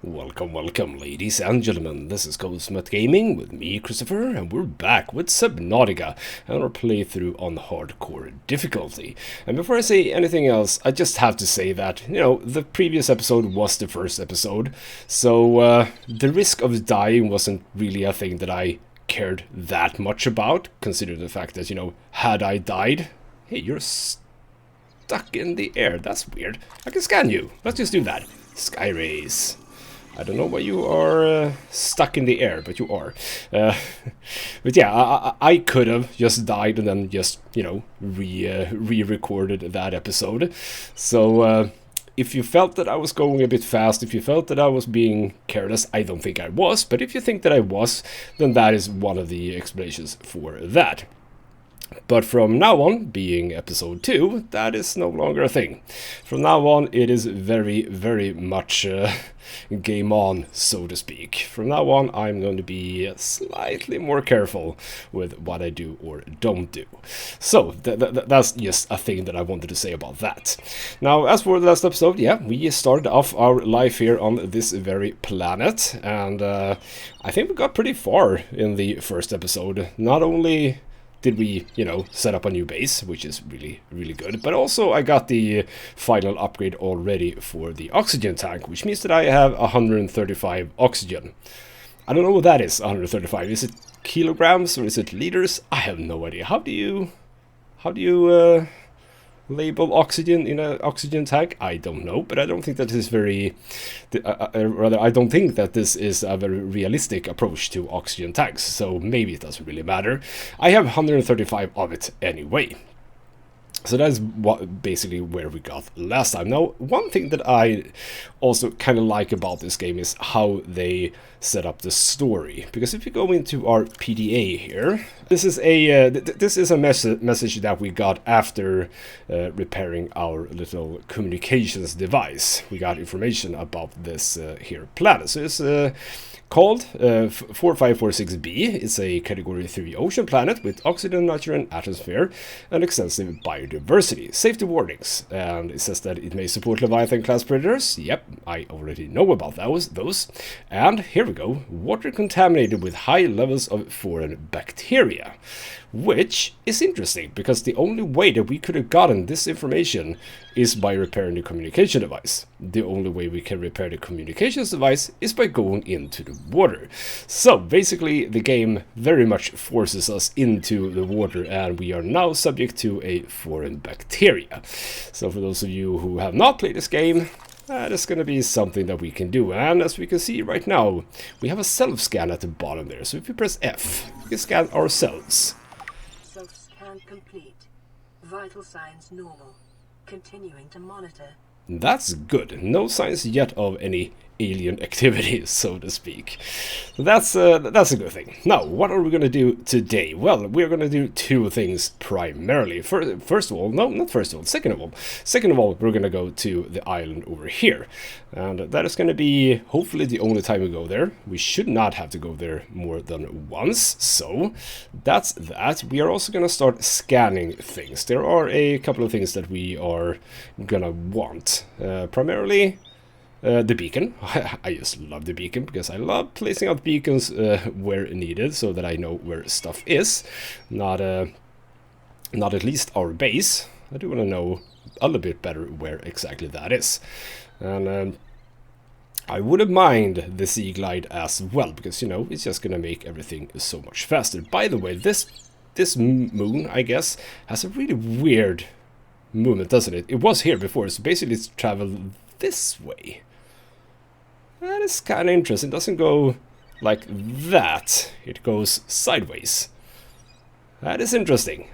Welcome, welcome, ladies and gentlemen. This is Cosmet Gaming with me, Christopher, and we're back with Subnautica and our playthrough on hardcore difficulty. And before I say anything else, I just have to say that, the previous episode was the first episode, so the risk of dying wasn't really a thing that I cared that much about, considering the fact that, had I died... Hey, you're stuck in the air. That's weird. I can scan you. Let's just do that. Sky rays. I don't know why you are stuck in the air, but you are. But yeah, I could have just died and then just, re-recorded that episode. So if you felt that I was going a bit fast, if you felt that I was being careless, I don't think I was. But if you think that I was, then that is one of the explanations for that. But from now on, being episode 2, that is no longer a thing. From now on, it is very, very much game on, so to speak. From now on, I'm going to be slightly more careful with what I do or don't do. So, that's just a thing that I wanted to say about that. Now, as for the last episode, yeah, we started off our life here on this very planet. And I think we got pretty far in the first episode. Not only did we, set up a new base, which is really, really good. But also I got the final upgrade already for the oxygen tank, which means that I have 135 oxygen. I don't know what that is, 135. Is it kilograms or is it liters? I have no idea. How do you label oxygen in an oxygen tank? I don't know, but I don't think that is very... rather, I don't think that this is a very realistic approach to oxygen tanks, so maybe it doesn't really matter. I have 135 of it anyway. So that's basically where we got last time. Now, one thing that I also kind of like about this game is how they set up the story. Because if you go into our PDA here, this is a message that we got after repairing our little communications device. We got information about this here planet. So it's called 4546b. It's a category 3 ocean planet with oxygen, nitrogen, atmosphere, and extensive biodiversity. Safety warnings, and it says that it may support Leviathan class predators. Yep, I already know about those. And here we go, water contaminated with high levels of foreign bacteria. Which is interesting, because the only way that we could have gotten this information is by repairing the communication device. The only way we can repair the communications device is by going into the water. So basically the game very much forces us into the water, and we are now subject to a foreign bacteria. So for those of you who have not played this game, that's going to be something that we can do. And as we can see right now, we have a self-scan at the bottom there. So if you press F, we can scan ourselves. Self-scan complete. Vital signs normal. Continuing to monitor. That's good. No signs yet of any alien activity, so to speak. So that's a good thing. Now, what are we going to do today? Well, we're going to do two things primarily. First of all, no, not first of all, second of all, we're going to go to the island over here. And that is going to be hopefully the only time we go there. We should not have to go there more than once, so that's that. We are also going to start scanning things. There are a couple of things that we are going to want. Primarily the beacon. I just love the beacon because I love placing out beacons where needed, so that I know where stuff is. Not at least our base. I do want to know a little bit better where exactly that is. And I wouldn't mind the Seaglide as well, because it's just gonna make everything so much faster. By the way, this moon, I guess, has a really weird movement, doesn't it? It was here before, so basically it's traveled this way. That is kind of interesting. It doesn't go like that. It goes sideways. That is interesting.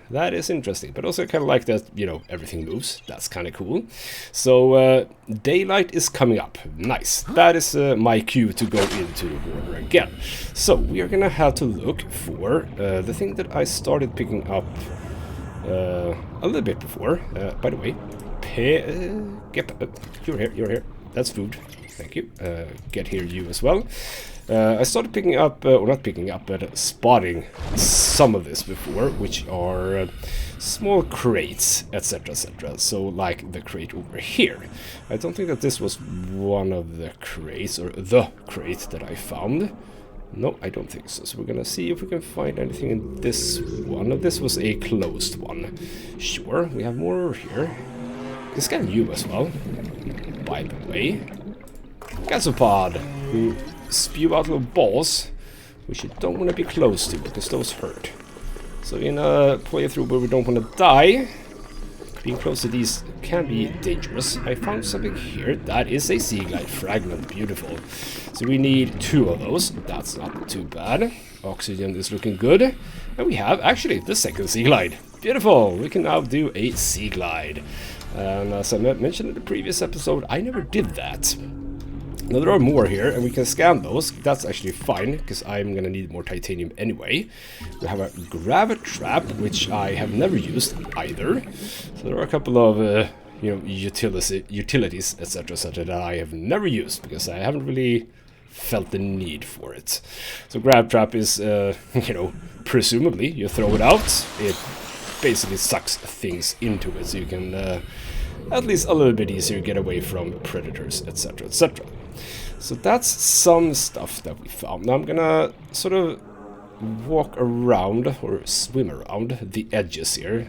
But also kind of like that, everything moves. That's kind of cool. So, daylight is coming up. Nice. That is my cue to go into the water again. So, we are going to have to look for the thing that I started picking up a little bit before. By the way, you're here. That's food. Thank you. Get here, you as well. I started picking up, or not picking up, but spotting some of this before, which are small crates, etc, etc. So, like the crate over here. I don't think that this was one of the crates, or the crate that I found. No, I don't think so. So we're gonna see if we can find anything in this one. No, this was a closed one. Sure, we have more over here. We can scan you as well, by the way. Gasopod, who spew out little balls, which you don't want to be close to, because those hurt. So in a playthrough where we don't want to die, being close to these can be dangerous. I found something here. That is a Seaglide fragment. Beautiful. So we need 2 of those. That's not too bad. Oxygen is looking good. And we have, actually, the second Seaglide. Beautiful. We can now do a Seaglide. And as I mentioned in the previous episode, I never did that. Now there are more here, and we can scan those. That's actually fine, because I'm gonna need more titanium anyway. We have a grav trap, which I have never used either. So there are a couple of, you know, utilities, etc., that I have never used, because I haven't really felt the need for it. So grav trap is, you know, presumably you throw it out, it basically sucks things into it, so you can at least a little bit easier get away from predators, etc., etc. So that's some stuff that we found. Now I'm gonna sort of walk around, or swim around, the edges here.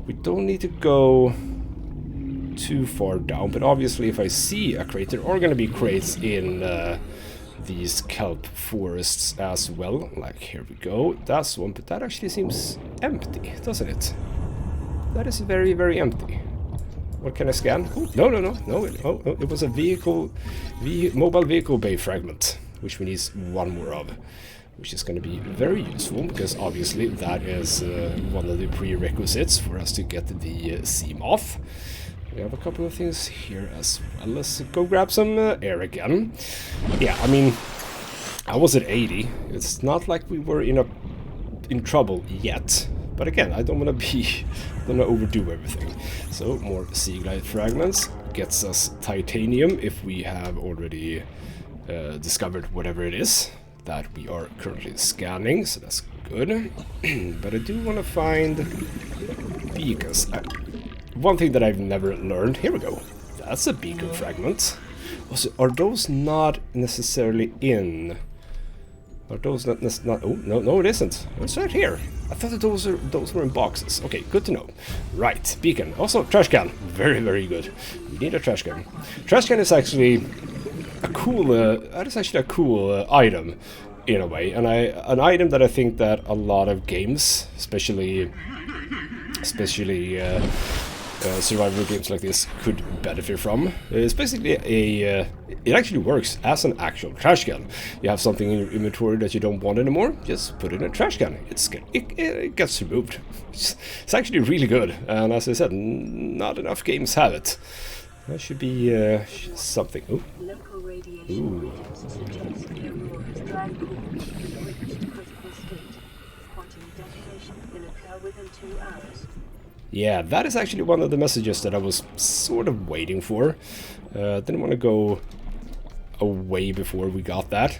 We don't need to go too far down, but obviously if I see a crate, there are gonna be crates in these kelp forests as well. Like, here we go. That's one, but that actually seems empty, doesn't it? That is very, very empty. What can I scan? Oh, no. It was a mobile vehicle bay fragment, which we need 1 more of, which is going to be very useful, because obviously that is one of the prerequisites for us to get the sea moth. We have a couple of things here as well. Let's go grab some air again. Yeah, I mean, I was at 80. It's not like we were in trouble yet. But again, I don't want to overdo everything. So more Seaglide fragments gets us titanium if we have already discovered whatever it is that we are currently scanning. So that's good. But I do want to find beacons. One thing that I've never learned. Here we go. That's a beacon fragment. Also, are those not necessarily in? Are those not? Oh no, it isn't. It's right here. I thought that those were in boxes. Okay, good to know. Right, beacon. Also, trash can. Very, very good. We need a trash can. Trash can is actually a cool. That is actually a cool item, in a way, and an item that I think that a lot of games, especially survival games like this, could benefit from. It's basically it actually works as an actual trash can. You have something in your inventory that you don't want anymore, just put it in a trash can. It gets removed. It's actually really good, and as I said, not enough games have it. That should be something. Ooh. Local radiation suggests the Aurora's dry core reached a critical state. Quantum detonation will occur within 2 hours. Yeah, that is actually one of the messages that I was sort of waiting for. Didn't want to go away before we got that.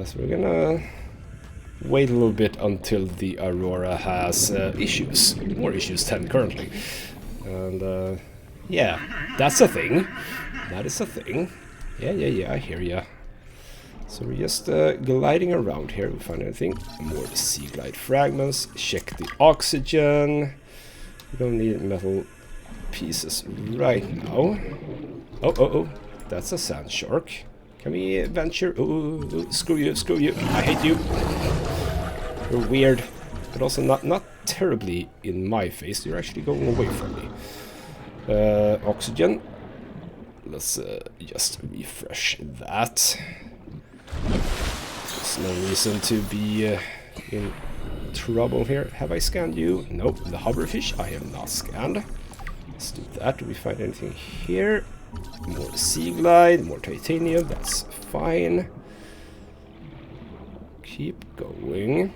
So we're gonna wait a little bit until the Aurora has issues. More issues 10 currently. And yeah, that's a thing. That is a thing. Yeah, I hear ya. So we're just gliding around here. We find anything. More Seaglide fragments. Check the oxygen. We don't need metal pieces right now. Oh. That's a sand shark. Can we venture? Oh, screw you. I hate you. You're weird. But also not terribly in my face. You're actually going away from me. Oxygen. Let's just refresh that. There's no reason to be in trouble here. Have I scanned you? Nope. The hoverfish I have not scanned. Let's do that. Do we find anything here? More Seaglide, more titanium. That's fine. Keep going.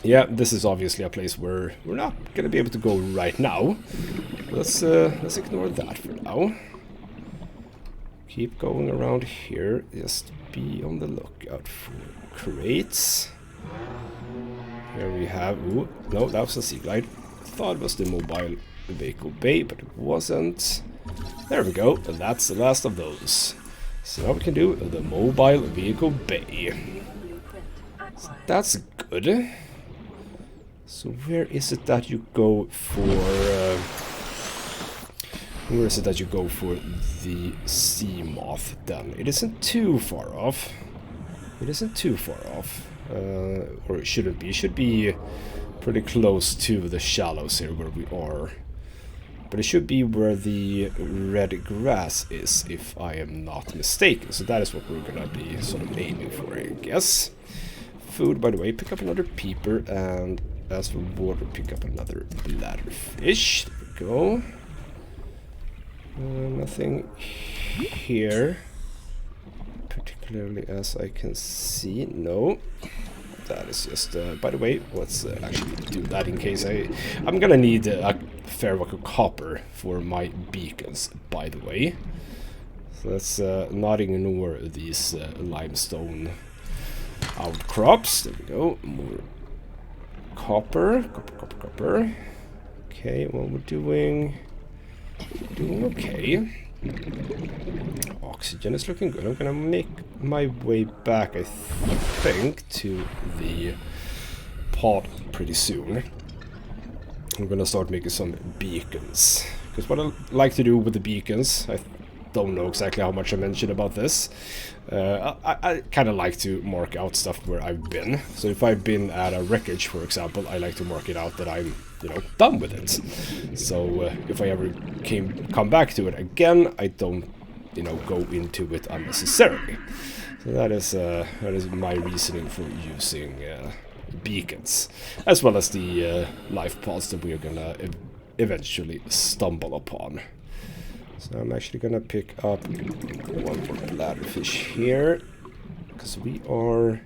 Yeah, this is obviously a place where we're not gonna be able to go right now. Let's ignore that for now. keep going around here. Just be on the lookout for crates. Here we have... Ooh, no, that was a Seaglide. Thought it was the mobile vehicle bay, but it wasn't. There we go, and that's the last of those. So now we can do the mobile vehicle bay. So that's good. So where is it that you go for... where is it that you go for the sea moth then? It isn't too far off. It isn't too far off. Or it shouldn't be. It should be pretty close to the shallows here where we are. But it should be where the red grass is, if I am not mistaken. So that is what we're gonna be sort of aiming for, I guess. Food, by the way, pick up another peeper, and as for water, pick up another bladderfish. There we go. Nothing here, particularly as I can see. No. That is just, by the way, let's actually do that in case I'm gonna need a fair whack of copper for my beacons, by the way. So let's not ignore these limestone outcrops. There we go. More copper. Copper. Okay, well, we're doing okay. Oxygen is looking good. I'm gonna make my way back, I think, to the pod pretty soon. I'm gonna start making some beacons. Because what I like to do with the beacons, I don't know exactly how much I mentioned about this. I kind of like to mark out stuff where I've been. So if I've been at a wreckage, for example, I like to mark it out that I'm, you know, done with it. So if I ever come back to it again, I don't, you know, go into it unnecessarily. So that is my reasoning for using beacons, as well as the life pods that we are gonna eventually stumble upon. So I'm actually gonna pick up one more bladderfish here, because we are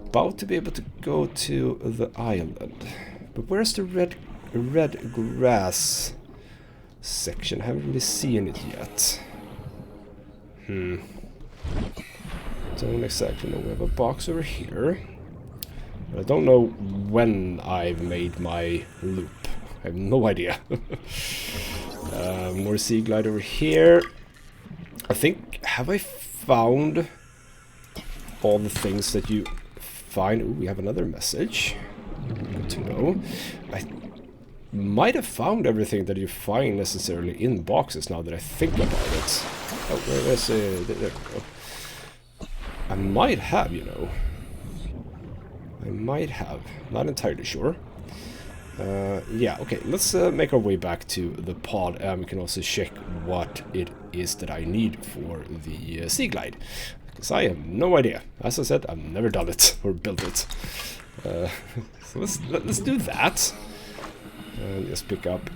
about to be able to go to the island. But where's the red grass section? I haven't really seen it yet. Don't exactly know. We have a box over here. But I don't know when I've made my loop. I have no idea. More Seaglide over here. I think, have I found all the things that you find? Ooh, we have another message. Good to know. I might have found everything that you find necessarily in boxes now that I think about it. Oh, where is it? There we go. I might have, you know. I might have. Not entirely sure. Yeah, okay, let's make our way back to the pod, and we can also check what it is that I need for the Seaglide. Because I have no idea. As I said, I've never done it or built it. So let's do that. And just pick up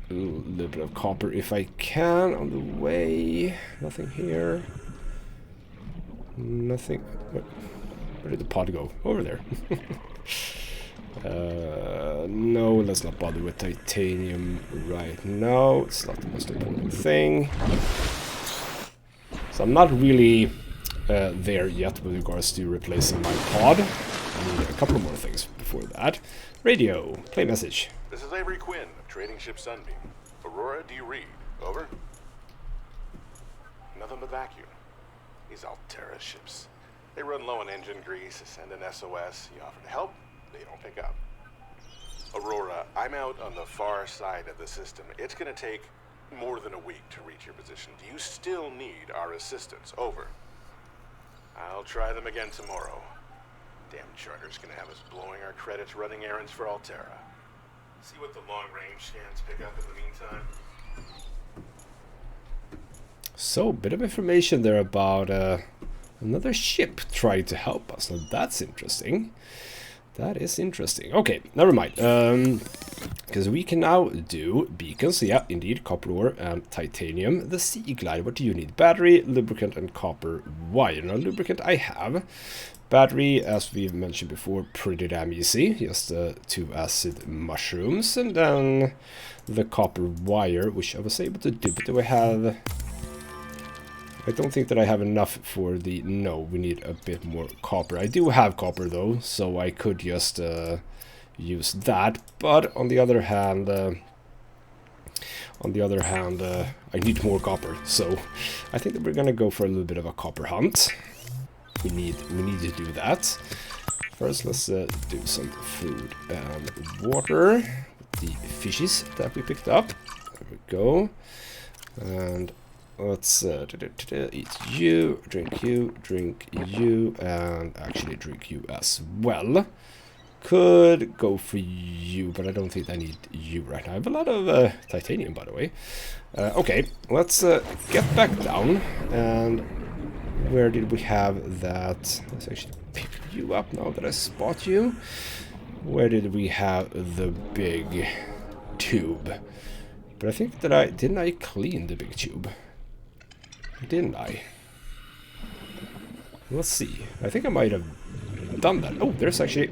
a little bit of copper if I can on the way. Nothing here. Nothing. Where did the pod go? Over there. No, let's not bother with titanium right now. It's not the most important thing. So I'm not really there yet with regards to replacing my pod. I need a couple more things before that. Radio, play message. This is Avery Quinn of Trading Ship Sunbeam. Aurora, do you read? Over? Nothing but vacuum. These Altera ships. They run low on engine grease, send an SOS, you offer to help, they don't pick up. Aurora, I'm out on the far side of the system. It's gonna take more than a week to reach your position. Do you still need our assistance? Over. I'll try them again tomorrow. Damn charter's gonna have us blowing our credits running errands for Altera. See what the long-range scans pick up in the meantime. So, bit of information there about another ship trying to help us. Now that's interesting. That is interesting. Okay, never mind. Because we can now do beacons. Yeah, indeed, copper ore and titanium. The Seaglide, what do you need? Battery, lubricant, and copper wire. Now, lubricant I have. Battery, as we've mentioned before, pretty damn easy. Just 2 acid mushrooms. And then the copper wire, which I was able to do. But do I have I don't think that I have enough for the... No, we need a bit more copper. I do have copper though, so I could just use that. But on the other hand, I need more copper. So I think that we're gonna go for a little bit of a copper hunt. We need to do that. First, let's do some food and water. The fishes that we picked up. There we go. And let's eat you, drink you, and actually drink you as well. Could go for you, but I don't think I need you right now. I have a lot of titanium, by the way. Okay, let's get back down. And where did we have that? Let's actually pick you up now that I spot you. Where did we have the big tube? But I think that didn't I clean the big tube? Didn't I? Let's see. I think I might have done that. Oh, there's actually...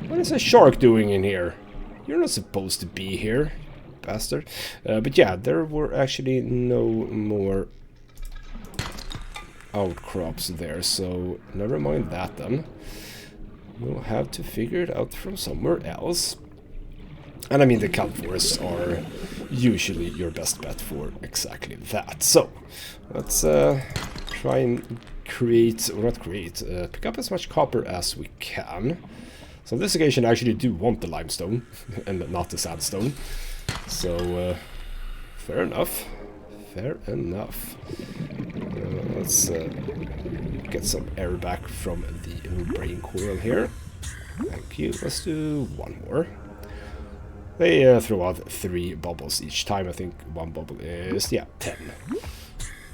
What is a shark doing in here? You're not supposed to be here, bastard. But yeah, there were actually no more outcrops there, so never mind that then. We'll have to figure it out from somewhere else. And I mean, the kelp forests are usually your best bet for exactly that. So, let's try and create, or not create, pick up as much copper as we can. So on this occasion I actually do want the limestone, and not the sandstone. So, fair enough. Fair enough. Let's get some air back from the brain coil here. Thank you. Let's do one more. They throw out 3 bubbles each time. I think one bubble is, yeah, 10.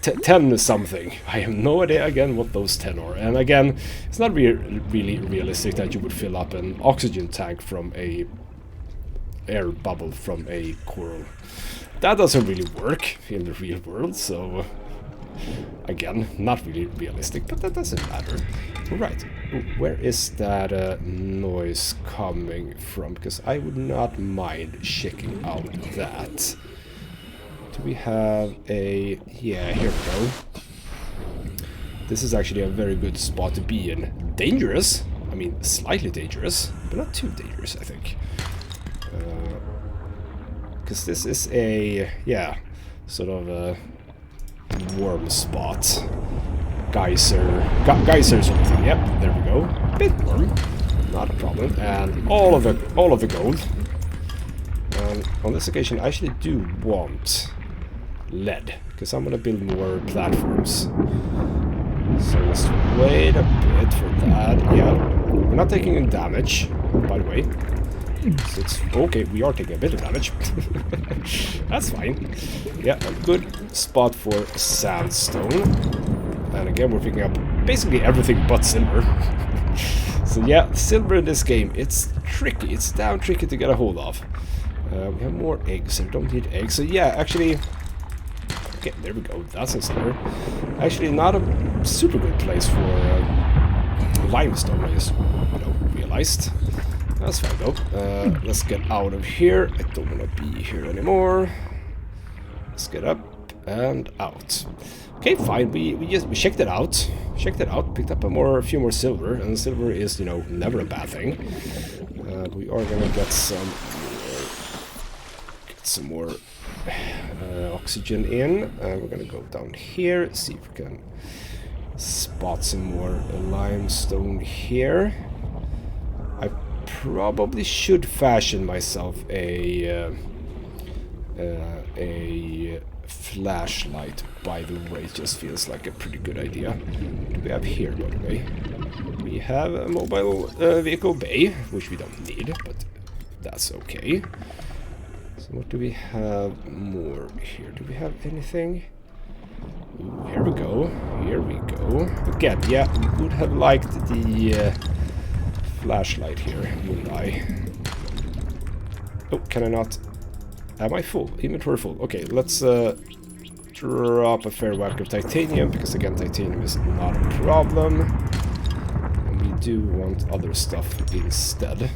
10 is something. I have no idea again what those 10 are. And again, it's not really realistic that you would fill up an oxygen tank from a air bubble from a coral. That doesn't really work in the real world, so again, not really realistic, but that doesn't matter. Right, where is that noise coming from? Because I would not mind checking out that. Do we have a... Yeah, here we go. This is actually a very good spot to be in. Dangerous, I mean slightly dangerous, but not too dangerous, I think. Because this is a, yeah, sort of a warm spot. Geyser sort of thing. Yep, there we go. A bit warm, not a problem. And all of the gold. And on this occasion, I actually do want lead, because I'm gonna build more platforms. So let's wait a bit for that. Yeah, we're not taking any damage, by the way. So it's okay, we are taking a bit of damage. That's fine. Yeah, a good spot for sandstone. And again, we're picking up basically everything but silver. So yeah, silver in this game, it's tricky. It's damn tricky to get a hold of. We have more eggs, so we don't need eggs. So yeah, actually... Okay, there we go. That's a silver. Actually, not a super good place for limestone, I just, realized. That's fine though. Let's get out of here. I don't want to be here anymore. Let's get up and out. Okay, fine. We checked it out. Picked up a few more silver, and silver is, never a bad thing. We are gonna get some more oxygen in. We're gonna go down here, see if we can spot some more limestone here. I probably should fashion myself a flashlight, by the way. It just feels like a pretty good idea. What do we have here, by the way? We have a mobile vehicle bay, which we don't need, but that's okay. So what do we have more here? Do we have anything? Ooh, here we go. Here we go. Again, yeah, we would have liked the flashlight here, wouldn't I? Oh, can I not? Am I full? Inventory full. Okay, let's drop a fair whack of titanium, because again, titanium is not a problem. And we do want other stuff instead.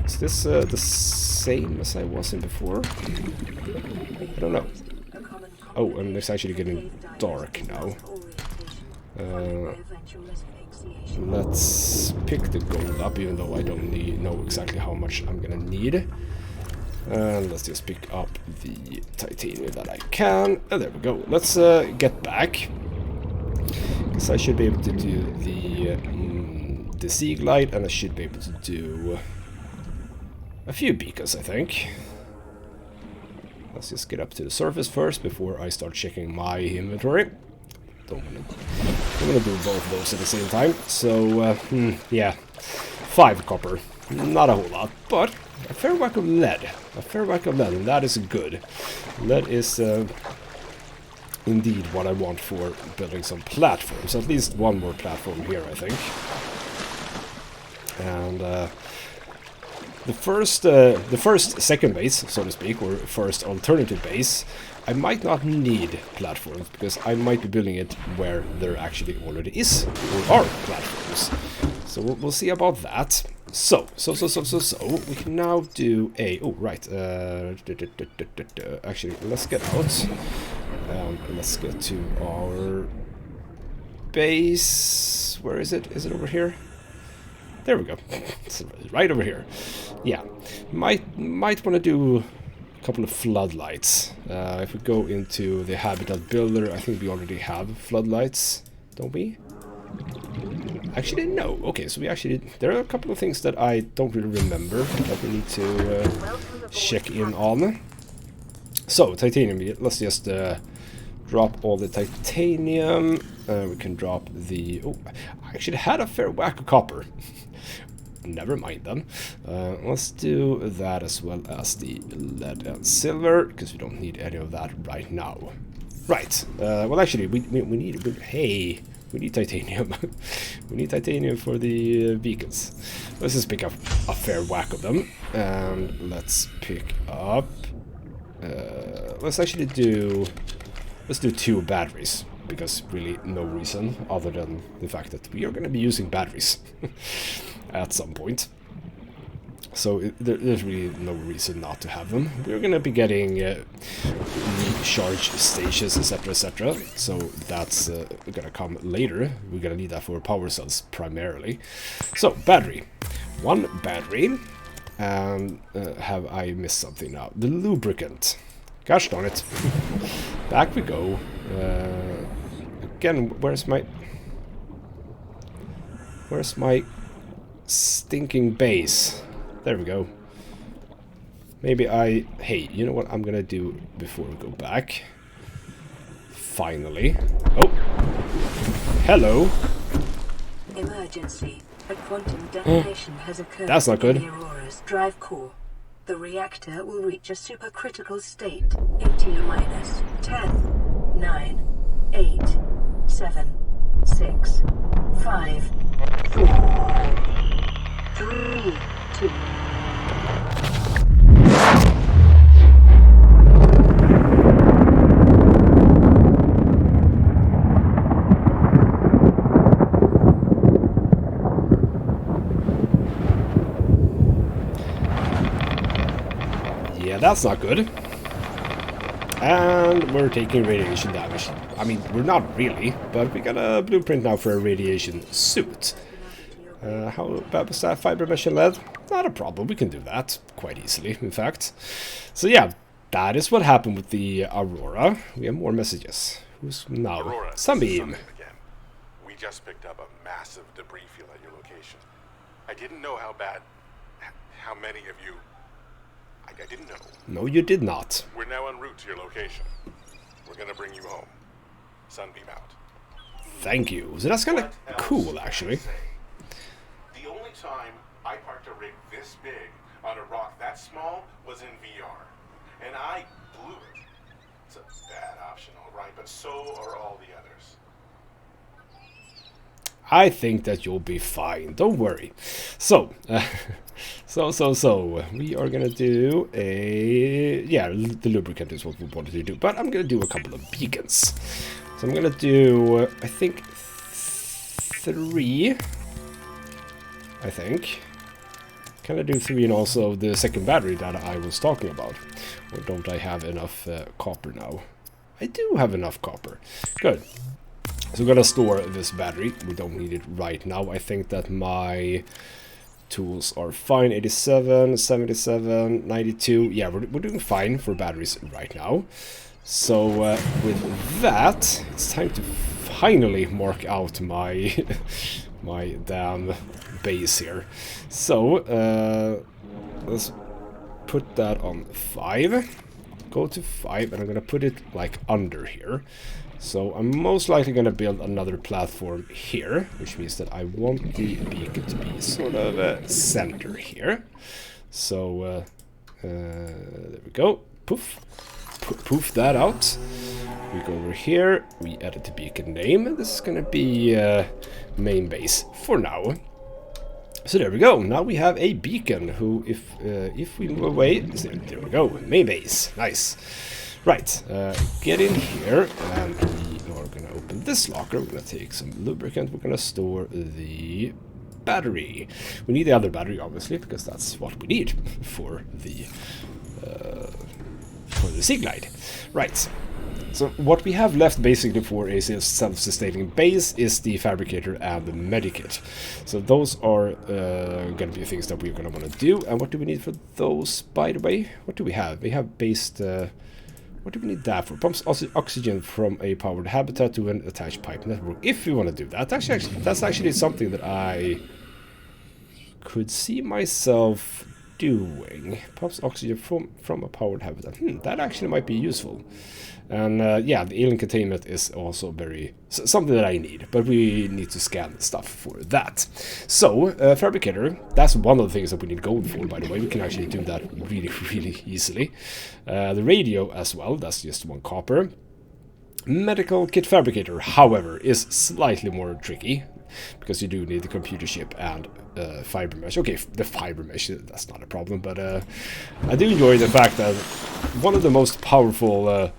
Is this the same as I was in before? I don't know. A common Oh, and it's actually getting dark now. Let's pick the gold up, even though I don't know exactly how much I'm gonna need. And let's just pick up the titanium that I can. And there we go. Let's get back. Because I should be able to do the Seaglide, and I should be able to do a few beacons, I think. Let's just get up to the surface first before I start checking my inventory. I'm gonna do both of those at the same time. So, yeah, 5 copper. Not a whole lot, but a fair whack of lead. A fair whack of lead, and that is good. Lead is indeed what I want for building some platforms. At least one more platform here, I think. And the first second base, so to speak, or first alternative base, I might not need platforms, because I might be building it where there actually already is or are platforms. So we'll see about that. So we can now do a actually, let's get out. Let's get to our base. Where is it? Is it over here? There we go. It's right over here. Yeah, might want to do a couple of floodlights. If we go into the habitat builder, I think we already have floodlights, don't we? Actually, no. Okay, so we actually... There are a couple of things that I don't really remember that we need to check in on. So, titanium. Let's just drop all the titanium. We can drop the... Oh, I actually had a fair whack of copper. Never mind then. Let's do that as well as the lead and silver, because we don't need any of that right now. Right. Well, actually, we need... Hey... We need titanium. We need titanium for the beacons. Let's just pick up a fair whack of them. And let's pick up... let's actually do... Let's do 2 batteries. Because really no reason other than the fact that we are going to be using batteries at some point. So there's really no reason not to have them. We're going to be getting recharge stations, etc, etc. So that's going to come later. We're going to need that for power cells primarily. So battery. 1 battery. And have I missed something now? The lubricant. Gosh darn it. Back we go. Again, where's my stinking base? There we go. Maybe hey, you know what I'm gonna do before we go back? Finally. Oh! Hello! Emergency. A quantum detonation has occurred. That's not good. In the Aurora's drive core. The reactor will reach a supercritical state in T-minus 10, 9, 8, 7, 6, 5, 4, 3, 2. Yeah, that's not good. And we're taking radiation damage. I mean, we're not really, but we got a blueprint now for a radiation suit. How bad was that? Fiber mesh and lead? Not a problem, we can do that quite easily, in fact. So yeah, that is what happened with the Aurora. We have more messages. Who's now? Aurora, Sunbeam. Again. We just picked up a massive debris field at your location. I didn't know how many of you... I didn't know. No, you did not. We're now en route to your location. We're gonna bring you home. Sunbeam out. Thank you. So that's kind of cool, actually. The only time I parked a rig this big on a rock that small was in VR. And I blew it. It's a bad option, alright, but so are all the others. I think that you'll be fine. Don't worry. So, so we are gonna do a the lubricant is what we wanted to do, but I'm gonna do a couple of beacons. So I'm gonna do I think 3. I think. Can I do 3 and also the second battery that I was talking about? Or don't I have enough copper now? I do have enough copper. Good. So we're gonna store this battery. We don't need it right now. I think that my tools are fine. 87, 77, 92. Yeah, we're doing fine for batteries right now. So with that, it's time to finally mark out my my damn base here. So let's put that on 5. Go to 5, and I'm gonna put it like under here. So I'm most likely gonna build another platform here, which means that I want the beacon to be sort of center here. So there we go. Poof. Poof that out. We go over here. We edit the beacon name. This is gonna be main base for now. So there we go. Now we have a beacon who, if we move away, there we go. Main base. Nice. Right. Get in here, and we are gonna open this locker. We're gonna take some lubricant. We're gonna store the battery. We need the other battery, obviously, because that's what we need for the Seaglide. Right. So what we have left basically for a self-sustaining base is the fabricator and the medikit. So those are going to be things that we're going to want to do. And what do we need for those, by the way? What do we have? We have based... what do we need that for? Pumps oxygen from a powered habitat to an attached pipe network. If we want to do that, that's actually something that I could see myself doing. Pumps oxygen from a powered habitat. That actually might be useful. And yeah, the alien containment is also something that I need, but we need to scan stuff for that. So, fabricator, that's one of the things that we need gold for, by the way. We can actually do that really, really easily. The radio as well, that's just 1 copper. Medical kit fabricator, however, is slightly more tricky, because you do need the computer chip and fiber mesh. Okay, the fiber mesh, that's not a problem, but I do enjoy the fact that one of the most powerful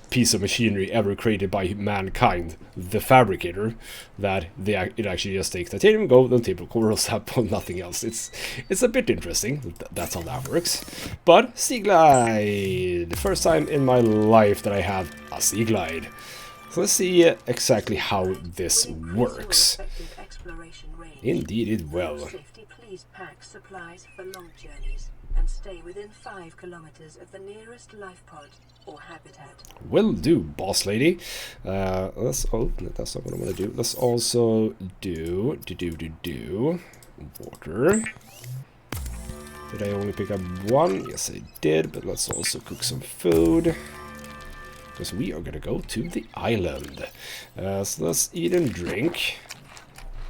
piece of machinery ever created by mankind, the fabricator, that it actually just takes titanium, gold, and typical coral sap, nothing else. It's a bit interesting. That's how that works. But Seaglide, the first time in my life that I have a Seaglide. So let's see exactly how this works. Indeed it will. Please pack supplies for long journeys and stay within 5 kilometers of the nearest life pod or habitat. Will do, boss lady. That's not what I'm gonna do. Let's also do water. Did I only pick up 1? Yes, I did. But let's also cook some food, because we are gonna go to the island. So let's eat and drink.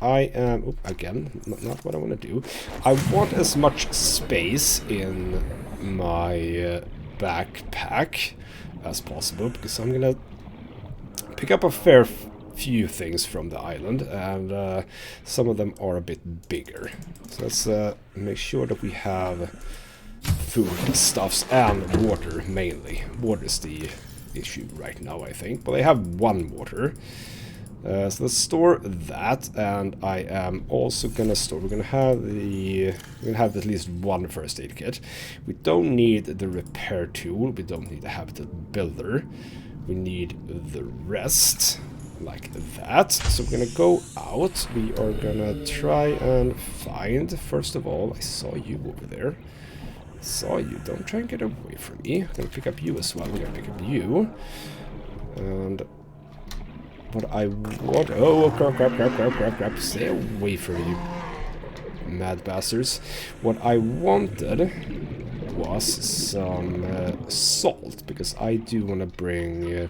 I am, again, not what I want to do. I want as much space in my backpack as possible, because I'm gonna pick up a fair few things from the island, and some of them are a bit bigger. So let's make sure that we have food stuffs and water, mainly. Water is the issue right now, I think, but I have 1 water. So let's store that, and I am also gonna store. We're gonna have at least 1 first aid kit. We don't need the repair tool. We don't need the habitat builder. We need the rest, like that. So we're gonna go out. We are gonna try and find. First of all, I saw you over there. I saw you. Don't try and get away from me. I'm gonna pick up you as well. We're gonna pick up you, and. What I want... Oh, crap. Stay away from you, mad bastards. What I wanted was some salt, because I do want to bring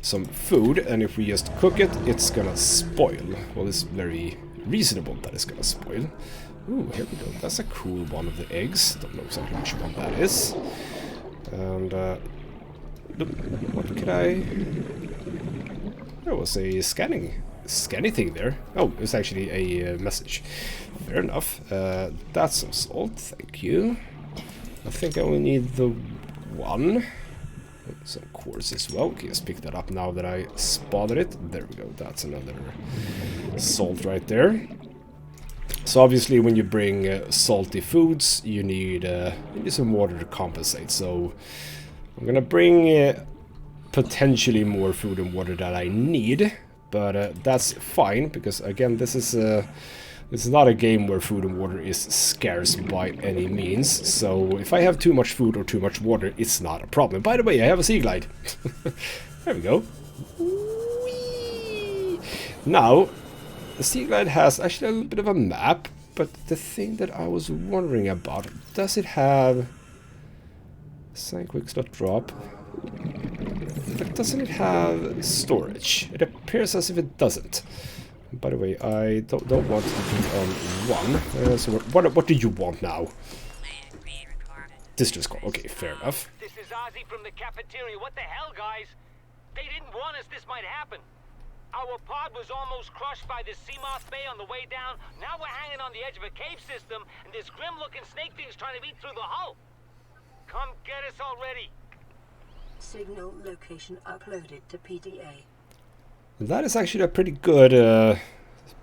some food, and if we just cook it, it's gonna spoil. Well, it's very reasonable that it's gonna spoil. Ooh, here we go. That's a cool one of the eggs. Don't know exactly which one that is. And, what could I... There was a scanning thing there. Oh, it's actually a message. Fair enough. That's some salt, thank you. I think I only need the 1. Some quartz as well. Okay, let's pick that up now that I spotted it. There we go. That's another salt right there. So obviously, when you bring salty foods, you need some water to compensate. So I'm gonna bring potentially more food and water that I need, but that's fine, because again, this is not a game where food and water is scarce by any means. So if I have too much food or too much water, it's not a problem. By the way, I have a Seaglide. There we go. Whee! Now, the Seaglide has actually a little bit of a map, but the thing that I was wondering about, does it have sign quick slot drop? But doesn't it have storage? It appears as if it doesn't. By the way, I don't want to be on one. So what do you want now? Distress call. Okay, fair enough. This is Ozzy from the cafeteria. What the hell, guys? They didn't warn us this might happen. Our pod was almost crushed by this Seamoth Bay on the way down. Now we're hanging on the edge of a cave system, and this grim-looking snake thing's trying to eat through the hull. Come get us already. Signal location uploaded to PDA. That is actually a pretty good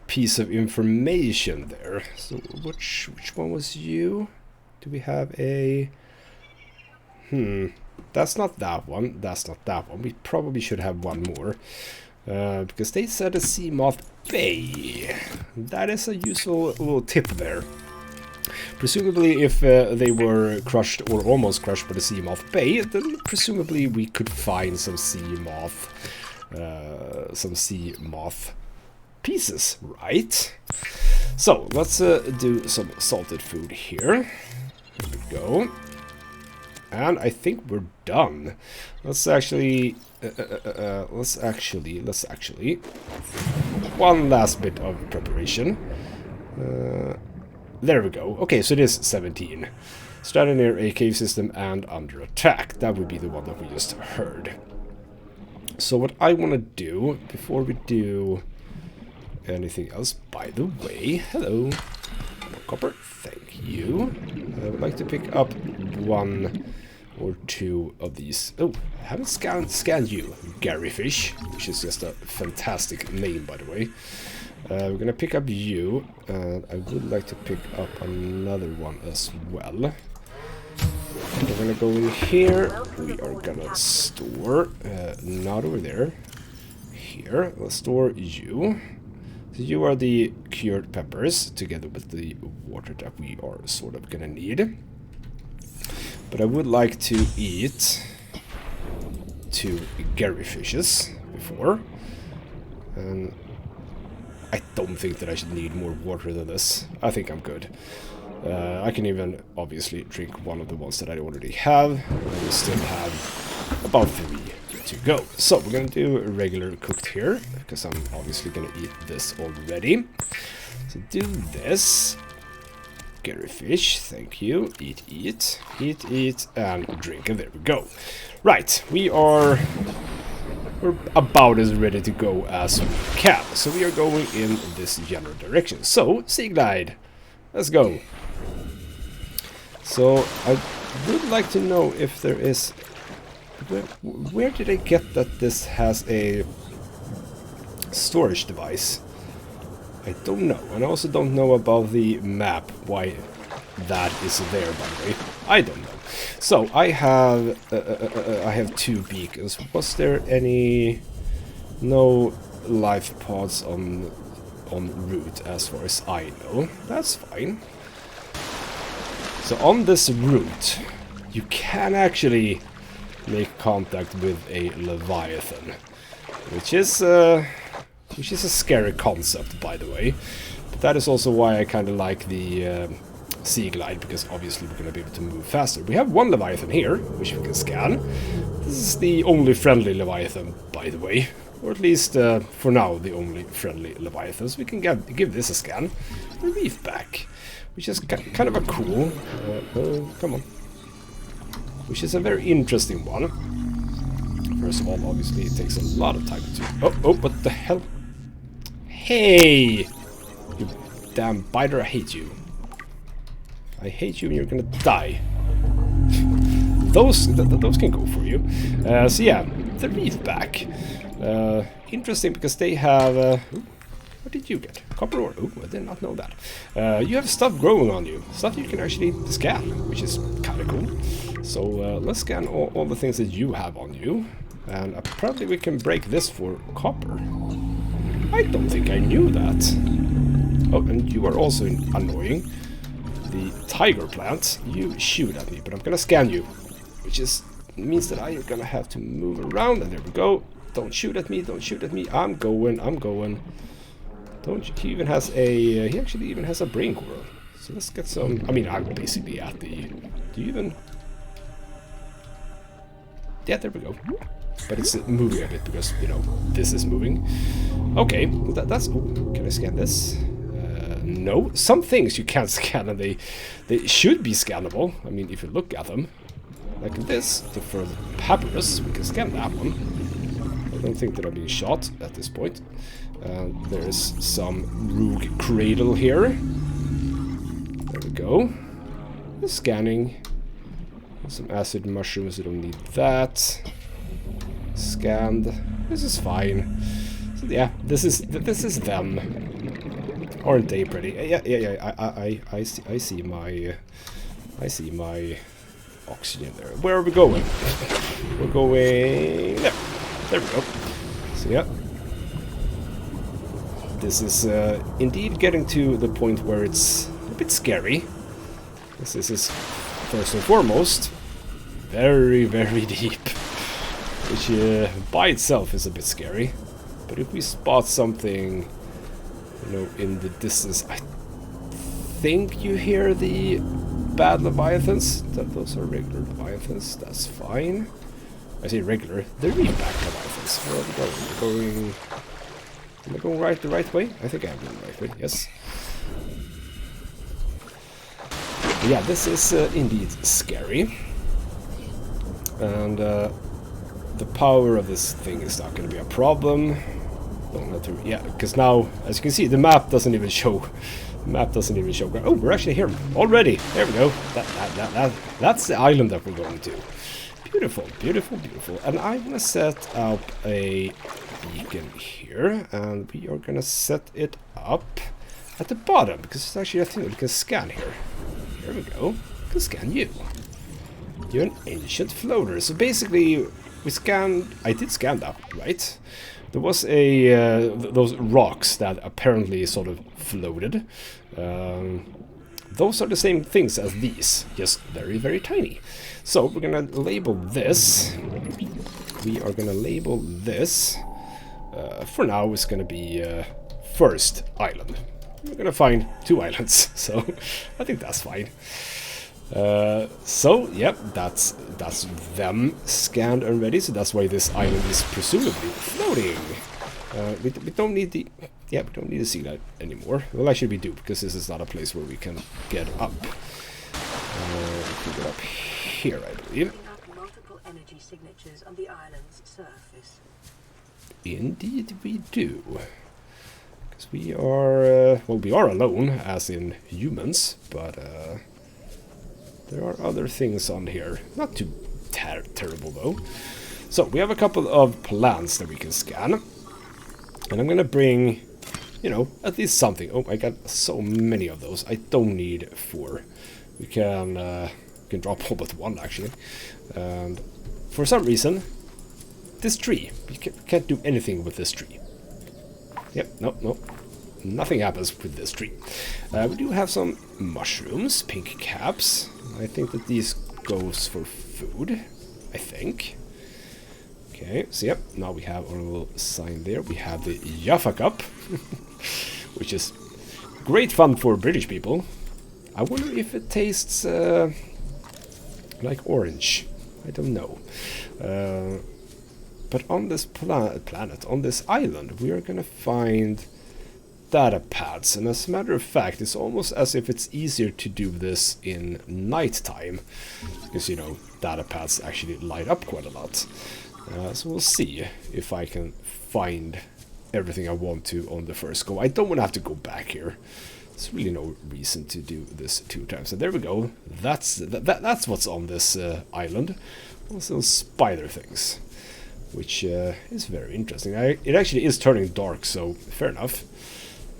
piece of information there. So which one was you? Do we have a... That's not that one. That's not that one. We probably should have one more. Because they said a Seamoth Bay. That is a useful little tip there. Presumably if they were crushed or almost crushed by the Seamoth Bay, then presumably we could find some Seamoth pieces, right? So let's do some salted food here. Here we go. And I think we're done. Let's actually one last bit of preparation. There we go. Okay, so it is 17. Stranded near a cave system and under attack. That would be the one that we just heard. So what I want to do, before we do anything else, by the way, hello, more copper, thank you. I would like to pick up one or two of these. Oh, I haven't scanned you, Gary Fish, which is just a fantastic name, by the way. We're gonna pick up you, and I would like to pick up another one as well. We're gonna go in here. We are gonna store, not over there, here. Let's store you. So you are the cured peppers, together with the water that we are sort of gonna need. But I would like to eat 2 Gary fishes before. And I don't think that I should need more water than this. I think I'm good. I can even obviously drink one of the ones that I already have. And we still have about 3 to go. So we're gonna do a regular cooked here, because I'm obviously gonna eat this already. So do this. Gary fish, thank you. Eat, eat, eat, eat, and drink. And there we go. Right, we're about as ready to go as we can. So we are going in this general direction. So, Seaglide, let's go. So I would like to know if there is... Where did I get that this has a storage device? I don't know. And I also don't know about the map, why that is there, by the way. I don't know. So I have 2 beacons. Was there any... No life pods on route as far as I know. That's fine. So on this route, you can actually make contact with a Leviathan, which is a scary concept, by the way. But that is also why I kind of like the Seaglide, because obviously we're going to be able to move faster. We have 1 Leviathan here, which we can scan. This is the only friendly Leviathan, by the way. Or at least, for now, the only friendly Leviathan. So we can give this a scan. A reef back, which is kind of a cool... come on. Which is a very interesting one. First of all, obviously, it takes a lot of time to... Oh, what the hell? Hey! You damn biter, I hate you. I hate you and you're gonna die. Those can go for you. So yeah, the reef back. Interesting because they have... what did you get? Copper ore. Oh, I did not know that. You have stuff growing on you. Stuff you can actually scan, which is kind of cool. So let's scan all the things that you have on you. And apparently we can break this for copper. I don't think I knew that. Oh, and you are also annoying. The tiger plant. You shoot at me, but I'm gonna scan you. Which means that I'm gonna have to move around. And there we go. Don't shoot at me, don't shoot at me. I'm going. He even has a... he actually even has a brain coral. So let's get some... I mean, I'm basically at the... Do you even... Yeah, there we go. But it's moving a bit because, you know, this is moving. Okay, that's... Oh, can I scan this? No. Some things you can't scan and they should be scannable. I mean, if you look at them. Like this, the further papyrus, we can scan that one. I don't think that I'm being shot at this point. There is some rogue cradle here. There we go. Scanning. Some acid mushrooms, I don't need that. Scanned. This is fine. So yeah, this is them. Aren't they pretty? Yeah. I see my oxygen there. Where are we going? We're going there. There we go. So yeah. This is indeed getting to the point where it's a bit scary. This is first and foremost very, very deep. Which by itself is a bit scary. But if we spot something, you know, in the distance, I think you hear the bad leviathans. Those are regular leviathans. That's fine. I say regular. They're really bad leviathans. Where are we going? Am I going the right way? I think I am going the right way. Yes. But yeah, this is indeed scary. And the power of this thing is not going to be a problem. Don't have to, yeah, because now, as you can see, the map doesn't even show. The map doesn't even show. Oh, we're actually here already. There we go. That's the island that we're going to. Beautiful, beautiful, beautiful. And I'm gonna set up a beacon here, and we are gonna set it up at the bottom because it's actually a thing that we can scan here. Here we go. We can scan you. You're an ancient floater. So basically, we scanned. I did scan that, right? There was a those rocks that apparently sort of floated. Those are the same things as these, just very, very tiny. So we're gonna label this. We are gonna label this. For now, it's gonna be first island. We're gonna find 2 islands, so I think that's fine. So yep, that's them scanned already. So that's why this island is presumably floating. We don't need the we don't need the Seaglide anymore. Well, actually we do, because this is not a place where we can get up. We can get up here, I believe. We have multiple energy signatures on the island's surface. Indeed we do. Because we are well, we are alone, as in humans, but there are other things on here. Not too terrible, though. So, we have a couple of plants that we can scan. And I'm gonna bring, you know, at least something. Oh, I got so many of those. I don't need 4. We can drop all but 1, actually. And for some reason, this tree. We can't do anything with this tree. Yep, no. Nothing happens with this tree. We do have some mushrooms, pink caps. I think that these goes for food, I think. Okay, so yep, now we have our little sign there. We have the Jaffa Cup, which is great fun for British people. I wonder if it tastes like orange. I don't know. But on this planet, on this island, we are gonna find data pads, and as a matter of fact, it's almost as if it's easier to do this in nighttime, because, you know, data pads actually light up quite a lot. So we'll see if I can find everything I want to on the first go. I don't want to have to go back here. There's really no reason to do this 2 times. And there we go. That's what's on this island. Also spider things, which is very interesting. It actually is turning dark, so fair enough.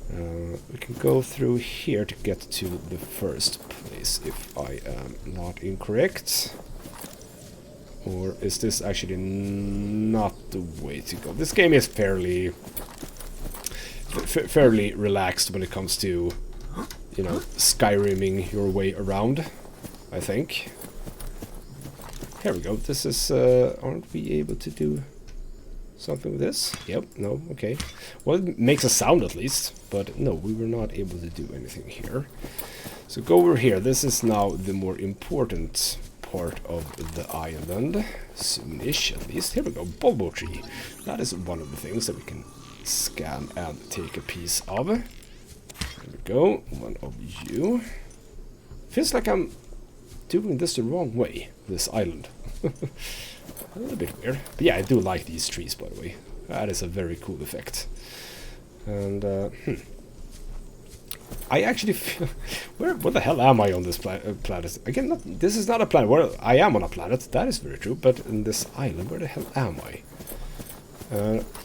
We can go through here to get to the first place, if I am not incorrect. Or is this actually not the way to go? This game is fairly relaxed when it comes to, you know, Skyriming your way around, I think. Here we go. This is, aren't we able to do something with this? Yep, no, okay. Well, it makes a sound at least, but no, we were not able to do anything here. So go over here. This is now the more important part of the island. Soonish, at least. Here we go, Bobo tree. That is one of the things that we can scan and take a piece of. There we go, one of you. Feels like I'm doing this the wrong way, this island. A little bit weird. But yeah, I do like these trees, by the way. That is a very cool effect. And, I actually feel... Where the hell am I on this planet? Again, this is not a planet. Where I am on a planet, that is very true. But in this island, where the hell am I?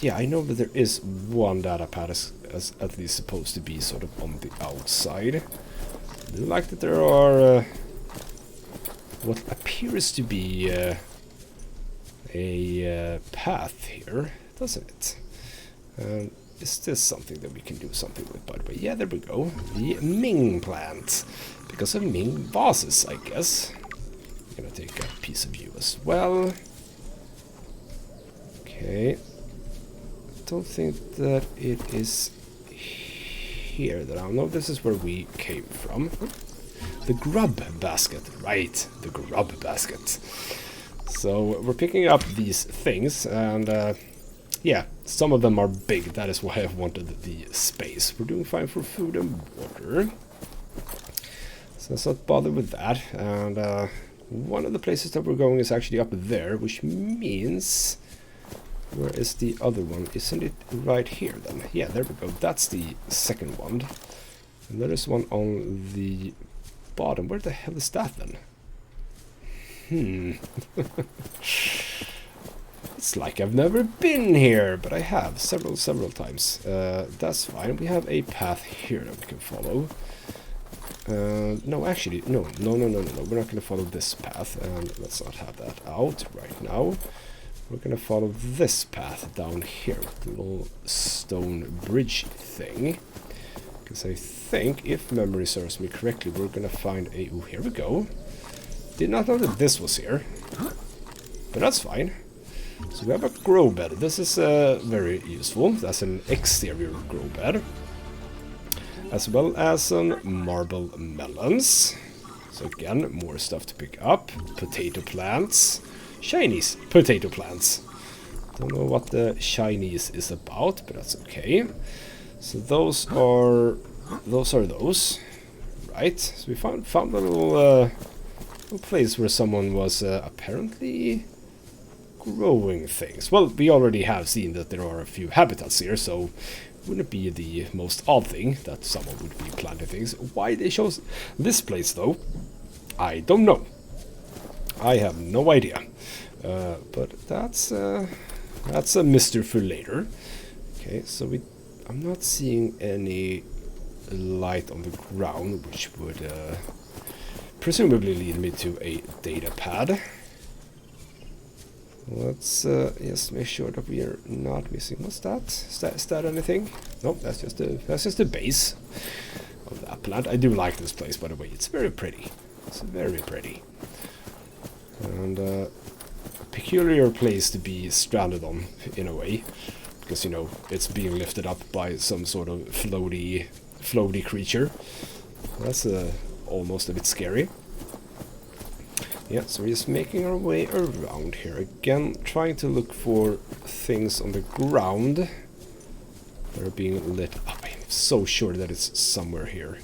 Yeah, I know that there is one data pad as at least supposed to be sort of on the outside. I do like that there are... what appears to be... a path here, doesn't it? Is this something that we can do something with, by the way? Yeah, there we go. The Ming plant. Because of Ming vases, I guess. I'm gonna take a piece of you as well. Okay. Don't think that it is here that I know. This is where we came from. The grub basket. Right, the grub basket. So we're picking up these things, and yeah, some of them are big. That is why I wanted the space. We're doing fine for food and water, so let's not bother with that. And one of the places that we're going is actually up there, which means... where is the other one? Isn't it right here then? Yeah, there we go. That's the second one. And there is one on the bottom. Where the hell is that then? It's like I've never been here, but I have several times. That's fine. We have a path here that we can follow. No, actually, no. We're not going to follow this path, and let's not have that out right now. We're going to follow this path down here with the little stone bridge thing. Because I think, if memory serves me correctly, we're going to find a... Ooh, here we go. Did not know that this was here, but that's fine. So we have a grow bed. This is very useful. That's an exterior grow bed, as well as some marble melons. So again, more stuff to pick up. Potato plants, Chinese potato plants. Don't know what the Chinese is about, but that's okay. So those are those, right? So we found a little place where someone was apparently growing things. Well, we already have seen that there are a few habitats here, so wouldn't it be the most odd thing that someone would be planting things. Why they chose this place, though, I don't know. I have no idea. But that's a mystery for later. Okay, so I'm not seeing any light on the ground, which would presumably lead me to a data pad. Let's just make sure that we are not missing. What's that? Is that anything? No, that's just the base of that plant. I do like this place, by the way. It's very pretty. It's very pretty. And a peculiar place to be stranded on, in a way. Because, you know, it's being lifted up by some sort of floaty creature. That's almost a bit scary. Yeah, so we're just making our way around here. Again, trying to look for things on the ground that are being lit up. I'm so sure that it's somewhere here.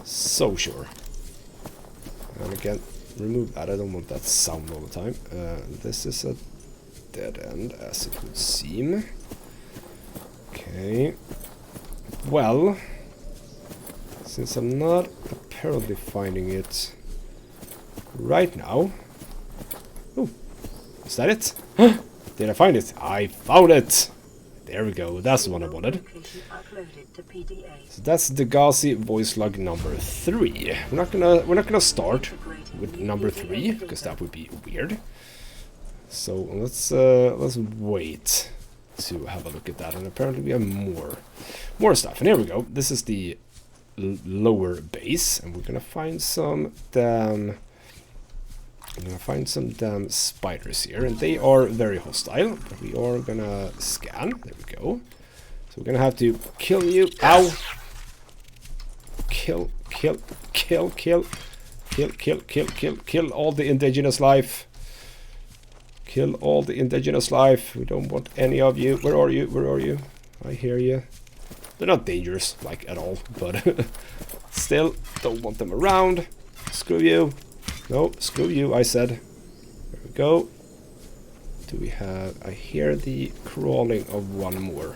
So sure. And again, remove that. I don't want that sound all the time. This is a dead end, as it would seem. Okay. Well, since I'm not apparently finding it right now... Oh, is that it? Did I find it? I found it! There we go. That's the one I wanted. Location uploaded to PDA. So that's the Gazi voice log number 3. We're not gonna start with number 3 because that would be weird. So let's wait to have a look at that. And apparently we have more stuff. And here we go. This is the lower base, and we're gonna find some damn. I'm gonna find some damn spiders here, and they are very hostile. But we are gonna scan. There we go. So we're gonna have to kill you. Ow! Kill all the indigenous life. Kill all the indigenous life. We don't want any of you. Where are you? Where are you? I hear you. They're not dangerous, like, at all, but still don't want them around. Screw you. No, screw you, I said. There we go. Do we have... I hear the crawling of one more.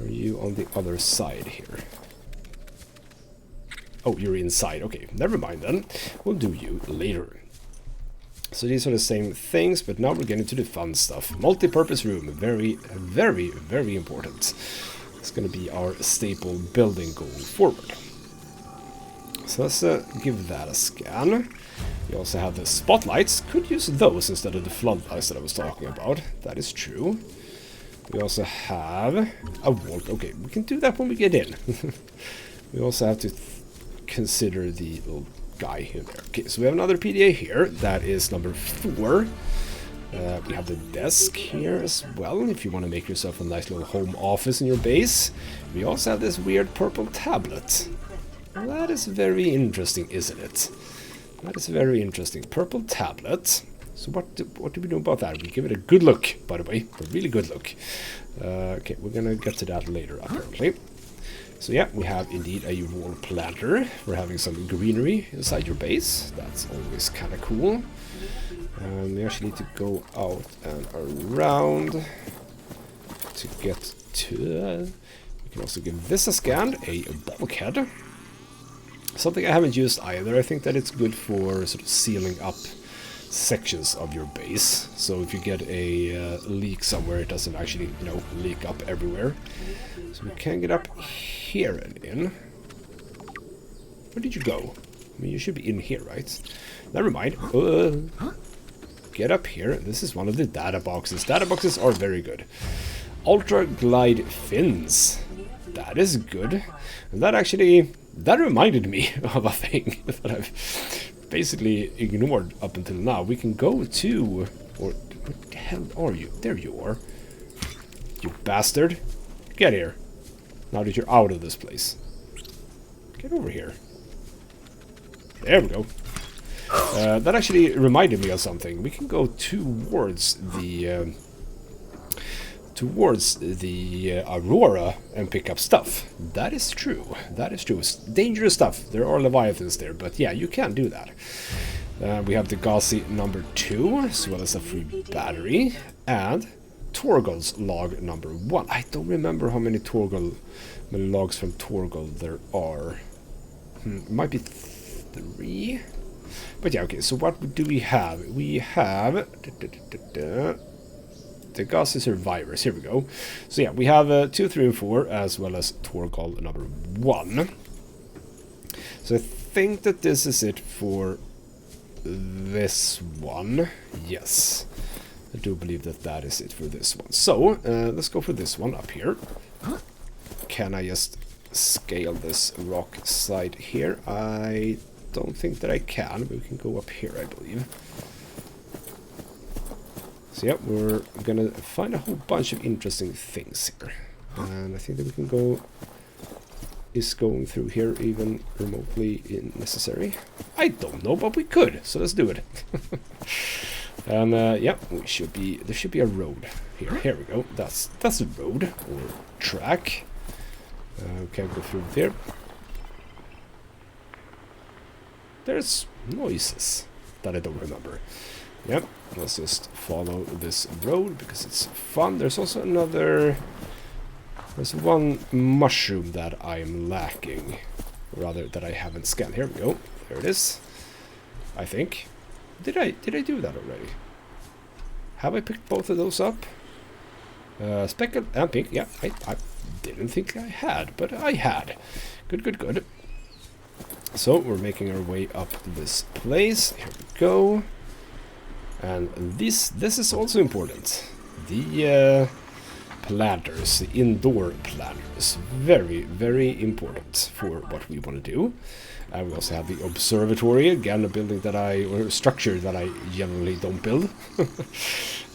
Are you on the other side here? Oh, you're inside. Okay, never mind then. We'll do you later. So these are the same things, but now we're getting to the fun stuff. Multi-purpose room. Very, very, very important. It's going to be our staple building going forward. So let's give that a scan. We also have the spotlights. Could use those instead of the floodlights that I was talking about. That is true. We also have a wall. Okay, we can do that when we get in. We also have to consider the little guy in there. Okay, so we have another PDA here. That is number 4. We have the desk here as well, if you want to make yourself a nice little home office in your base. We also have this weird purple tablet. Well, that is very interesting, isn't it? That is very interesting. Purple tablet. So what do we know about that? We give it a good look, by the way. A really good look. Okay, we're going to get to that later, apparently. So yeah, we have indeed a wall planter. We're having some greenery inside your base. That's always kind of cool. We actually need to go out and around to get to... we can also give this a scan, a bulkhead. Something I haven't used either. I think that it's good for sort of sealing up sections of your base. So if you get a leak somewhere, it doesn't actually, you know, leak up everywhere. So we can get up here and in. Where did you go? I mean, you should be in here, right? Never mind. Get up here. This is one of the data boxes. Data boxes are very good. Ultra glide fins. That is good. And that actually... that reminded me of a thing that I've basically ignored up until now. We can go to... or where the hell are you? There you are. You bastard. Get here. Now that you're out of this place. Get over here. There we go. That actually reminded me of something. We can go towards the Aurora and pick up stuff. That is true. That is true. It's dangerous stuff. There are leviathans there, but yeah, you can do that. We have the Gazi number 2, as well as a free battery, and Torgal's log number 1. I don't remember how many logs from Torgal there are. It might be 3. But yeah, okay, so what do we have? We have the Gazi survivors. Here we go. So yeah, we have 2, 3, and 4, as well as Torgal number 1. So I think that this is it for this one. Yes, I do believe that that is it for this one. So let's go for this one up here. Can I just scale this rock side here? I don't think that I can, but we can go up here, I believe. So yeah, we're gonna find a whole bunch of interesting things here, and I think that we can go going through here even remotely necessary. I don't know, but we could, so let's do it. And yeah, we should be, there should be a road here. Here we go. That's a road or track. Can't go through there. There's noises that I don't remember. Yep, let's just follow this road because it's fun. There's also another... there's one mushroom that I'm lacking. Rather, that I haven't scanned. Here we go. There it is. I think. Did I do that already? Have I picked both of those up? Speckled and pink. Yeah, I didn't think I had, but I had. Good, good, good. So we're making our way up this place. Here we go. And this is also important. The planters, the indoor planters, very, very important for what we want to do. We also have the observatory, again a building that or structure that I generally don't build.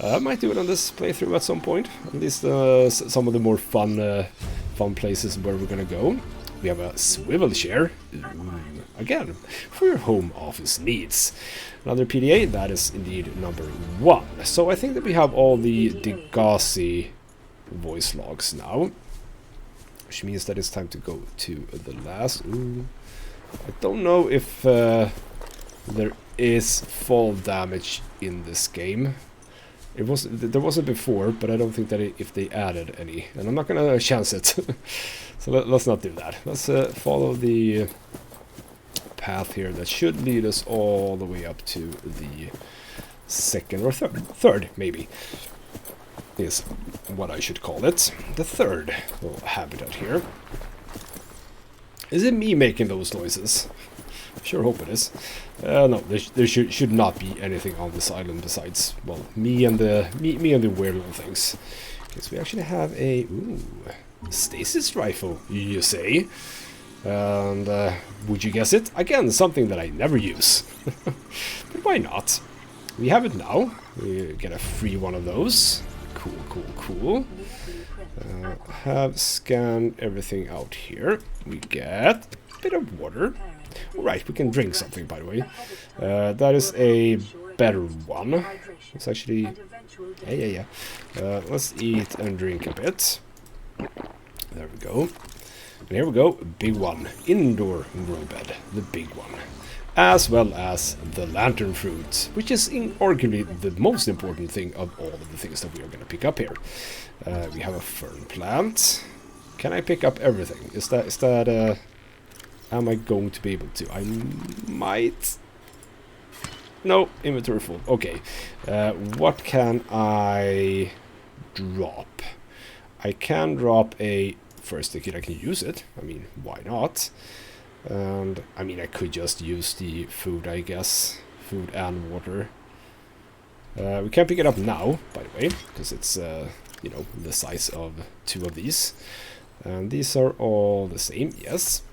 I might do it on this playthrough at some point. At least some of the more fun places where we're gonna go. We have a swivel chair, again, for your home office needs. Another PDA, that is indeed number 1. So I think that we have all the Degassi voice logs now. Which means that it's time to go to the last. Ooh. I don't know if there is fall damage in this game. There wasn't before, but I don't think that if they added any. And I'm not gonna chance it. So let's not do that. Let's follow the path here that should lead us all the way up to the second or third maybe is what I should call it. The third little habitat here. Is it me making those noises? Sure hope it is. No, there should not be anything on this island besides, well, me and the weird little things. Okay, so we actually have a stasis rifle, you say? And would you guess it? Again, something that I never use. But why not? We have it now. We get a free one of those. Cool, cool, cool. Have scanned everything out here. We get a bit of water. Alright, we can drink something, by the way. That is a better one. It's actually... Yeah. Let's eat and drink a bit. There we go. And here we go, big one. Indoor grow bed, the big one. As well as the lantern fruit, which is arguably the most important thing of all of the things that we are going to pick up here. We have a fern plant. Can I pick up everything? Is that am I going to be able to? I might. No, inventory full. Okay. What can I drop? I can drop a first ticket. I can use it. I mean, why not? And I mean, I could just use the food, I guess. Food and water. We can't pick it up now, by the way, because it's you know, the size of 2 of these. And these are all the same, yes.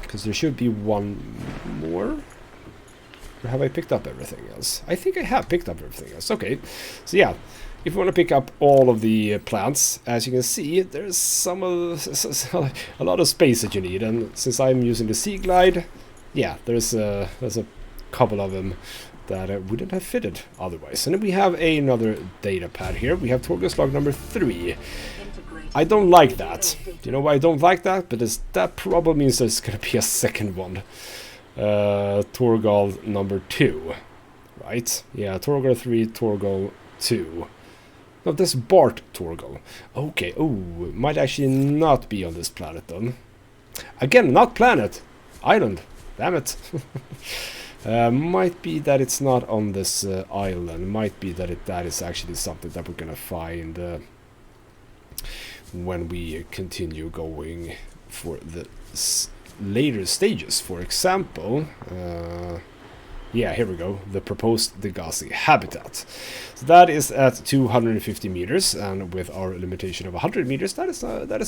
Because there should be one more. Or have I picked up everything else? I think I have picked up everything else. Okay, so yeah. If you want to pick up all of the plants, as you can see, there's a lot of space that you need, and since I'm using the Seaglide, yeah, there's a couple of them that wouldn't have fitted otherwise. And then we have another data pad here. We have Torgus log number 3. I don't like that. You know why I don't like that? Because that probably means there's going to be a second one. Torgal number 2, right? Yeah, Torgal 3, Torgal 2. No, this Bart Torgal. Okay, might actually not be on this planet then. Again, not planet, island. Damn it. Might be that it's not on this island. Might be that that is actually something that we're gonna find when we continue going for the later stages. For example, yeah, here we go. The proposed Degassi habitat. So that is at 250 meters, and with our limitation of 100 meters, that is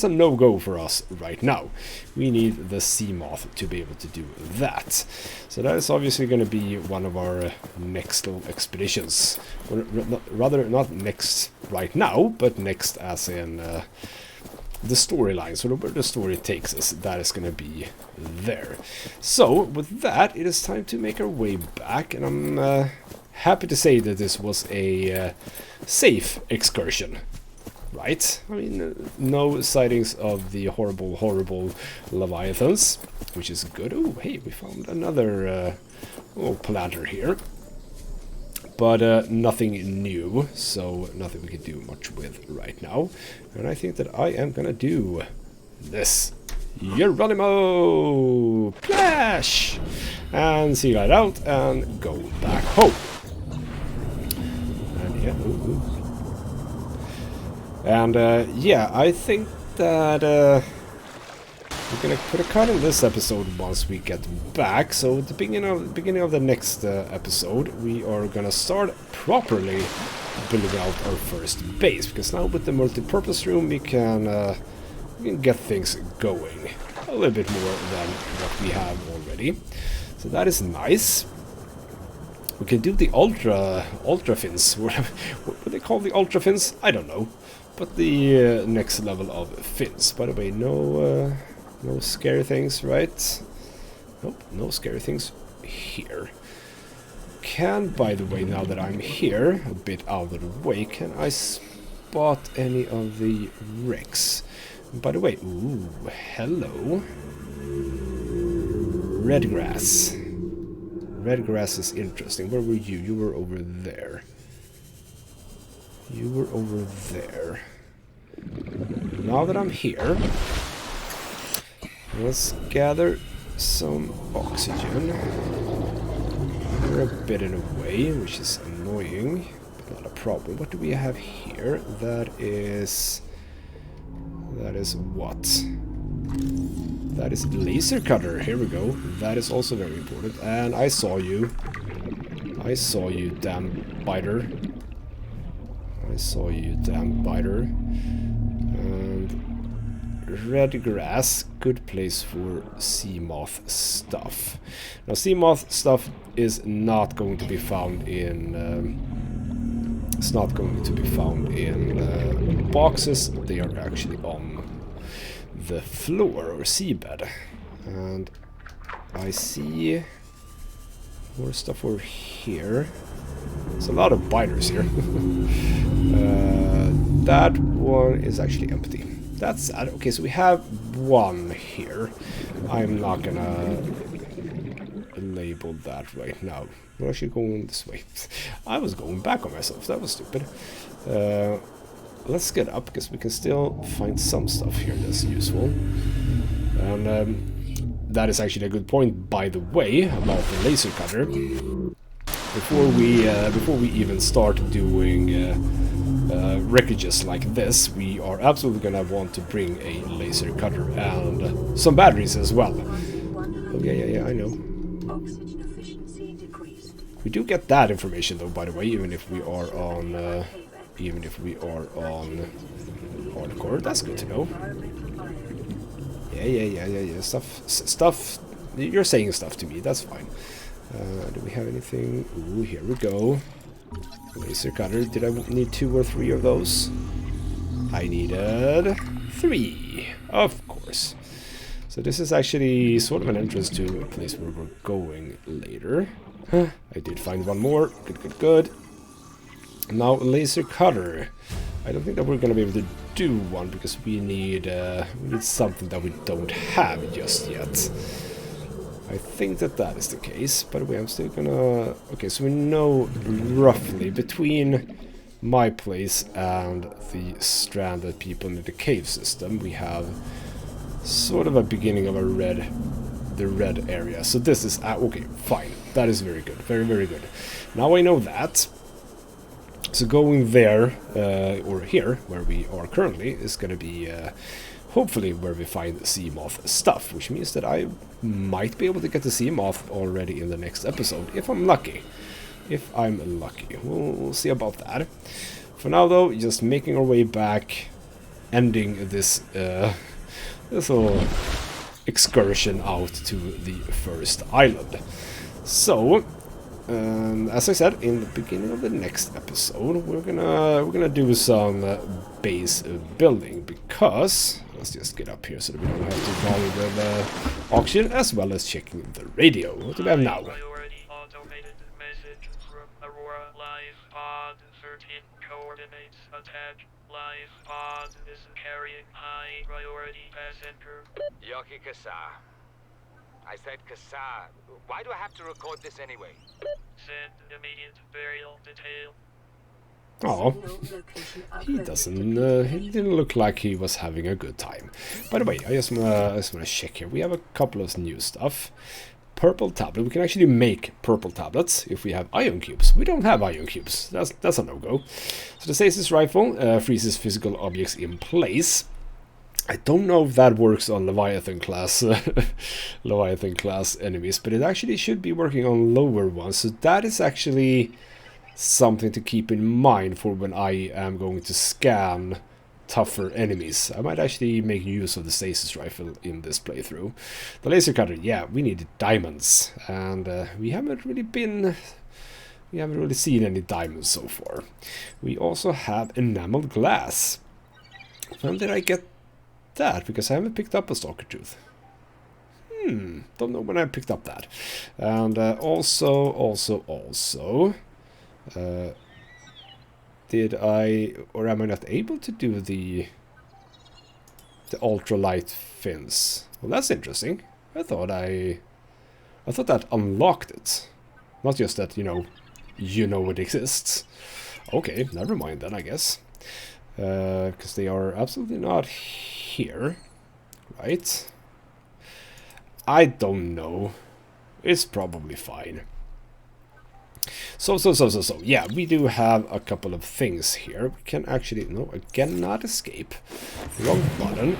a no-go for us right now. We need the sea moth to be able to do that. So that is obviously going to be one of our next little expeditions. Or, rather, not next right now, but next as in the storyline, so where the story takes us, that is going to be there. So with that, it is time to make our way back, and I'm happy to say that this was a safe excursion, right? I mean, no sightings of the horrible leviathans, which is good. Oh, hey, we found another planter here. But nothing new, so nothing we can do much with right now. And I think that I am gonna do this. Geronimo! Flash! And Seaglide out and go back home. And yeah, And yeah, I think that we're gonna put a cut in this episode once we get back. So at the beginning of the next episode, we are gonna start properly building out our first base, because now with the multi-purpose room we can get things going a little bit more than what we have already. So that is nice. We can do the ultra fins. What do they call the ultra fins? I don't know. But the next level of fins. By the way, no scary things, right? Nope, no scary things here. Can, by the way, now that I'm here, a bit out of the way, can I spot any of the wrecks? And by the way, ooh, hello. Red grass. Red grass is interesting. Where were you? You were over there. You were over there. Now that I'm here, let's gather some oxygen. We're a bit in a way, which is annoying, but not a problem. What do we have here? That is what? That is laser cutter. Here we go. That is also very important. And I saw you. I saw you, damn biter. I saw you, damn biter. And red grass, good place for sea moth stuff. Now, sea moth stuff is not going to be found in. It's not going to be found in boxes. They are actually on the floor or seabed. And I see more stuff over here. There's a lot of biters here. That one is actually empty. That's sad. Okay, so we have one here. I'm not gonna label that right now. We're actually going this way. I was going back on myself. That was stupid. Let's get up, because we can still find some stuff here that's useful. And that is actually a good point, by the way, about the laser cutter. Before we even start doing wreckages like this, we are absolutely gonna want to bring a laser cutter and some batteries as well. Oh, yeah, I know. Oxygen efficiency decreased. We do get that information though, by the way, even if we are on hardcore. That's good to know. Yeah. Stuff. You're saying stuff to me. That's fine. Do we have anything? Ooh, here we go. Laser cutter. Did I need 2 or 3 of those? I needed 3, of course. So this is actually sort of an entrance to a place where we're going later. I did find one more. Good. Now, laser cutter. I don't think that we're gonna be able to do one, because we need something that we don't have just yet. I think that is the case. By the way, I'm still gonna... Okay, so we know roughly between my place and the stranded people in the cave system, we have sort of a beginning of the red area. So this is... okay, fine. That is very good. Very, very good. Now I know that. So going there, or here, where we are currently, is going to be hopefully where we find the sea moth stuff, which means that I might be able to get the sea moth already in the next episode, if I'm lucky. We'll see about that. For now, though, just making our way back, ending this this little excursion out to the first island. So, as I said in the beginning of the next episode, we're gonna do some base building, because let's just get up here so that we don't have to bother with oxygen, as well as checking the radio. What do we have now? Priority automated message from Aurora. Live pod 13 coordinates attached. Live pod is carrying high priority passenger. Yoki Kasa. I said Kasa. Why do I have to record this anyway? Send immediate burial detail. Oh, he didn't look like he was having a good time. By the way, I just wanna check here. We have a couple of new stuff. purple tablet. We can actually make purple tablets if we have ion cubes. We don't have ion cubes. That's a no-go. So the stasis rifle freezes physical objects in place. I don't know if that works on Leviathan class enemies, but it actually should be working on lower ones. So that is actually something to keep in mind for when I am going to scan tougher enemies. I might actually make use of the stasis rifle in this playthrough. The laser cutter, yeah, we need diamonds, and we haven't really seen any diamonds so far. We also have enameled glass. When did I get that? Because I haven't picked up a stalker tooth. Don't know when I picked up that. And also did I, or am I not able to do the ultralight fins? Well, that's interesting. I thought that unlocked it, not just that you know it exists. Okay, never mind then, I guess, because they are absolutely not here, right? I don't know. It's probably fine. So, yeah, we do have a couple of things here. We can actually, no, I cannot escape. Wrong button.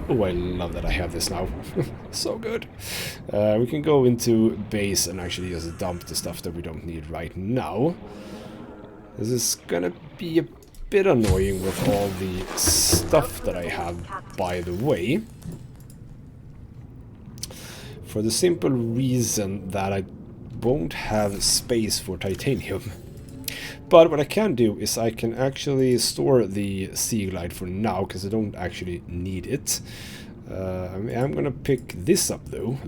Oh, I love that I have this now. So good. We can go into base and actually just dump the stuff that we don't need right now. This is gonna be a bit annoying with all the stuff that I have, by the way. For the simple reason that I won't have space for titanium. But what I can do is I can actually store the Seaglide for now, because I don't actually need it. I'm gonna pick this up though.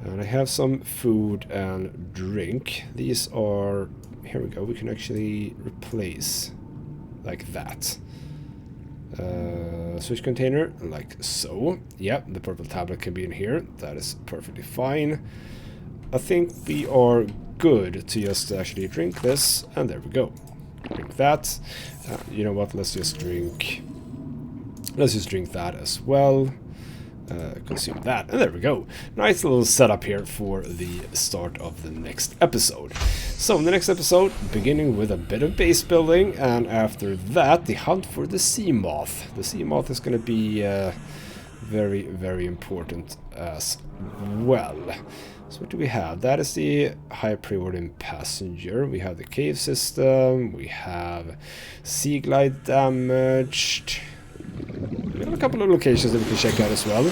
And I have some food and drink. These are, here we go, we can actually replace like that. Switch container, like so. Yep, the purple tablet can be in here. That is perfectly fine. I think we are good to just actually drink this, and there we go. Drink that. You know what? Let's just drink that as well. Consume that, and there we go. Nice little setup here for the start of the next episode. So in the next episode, beginning with a bit of base building, and after that, the hunt for the sea moth. The sea moth is going to be very, very important as well. So what do we have? That is the high priority passenger. We have the cave system. We have Seaglide damaged. We have a couple of locations that we can check out as well.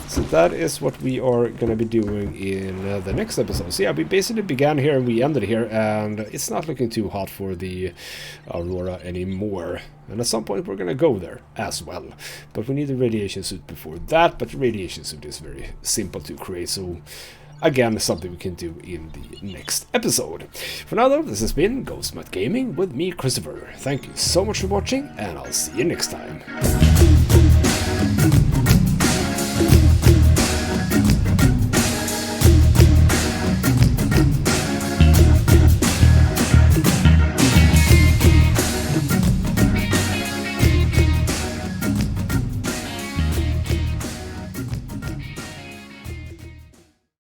So that is what we are going to be doing in the next episode. So yeah, we basically began here and we ended here, and it's not looking too hot for the Aurora anymore. And at some point we're going to go there as well. But we need the radiation suit before that, but the radiation suit is very simple to create, so again, something we can do in the next episode. For now though, this has been Ghostmat Gaming with me, Christopher. Thank you so much for watching, and I'll see you next time.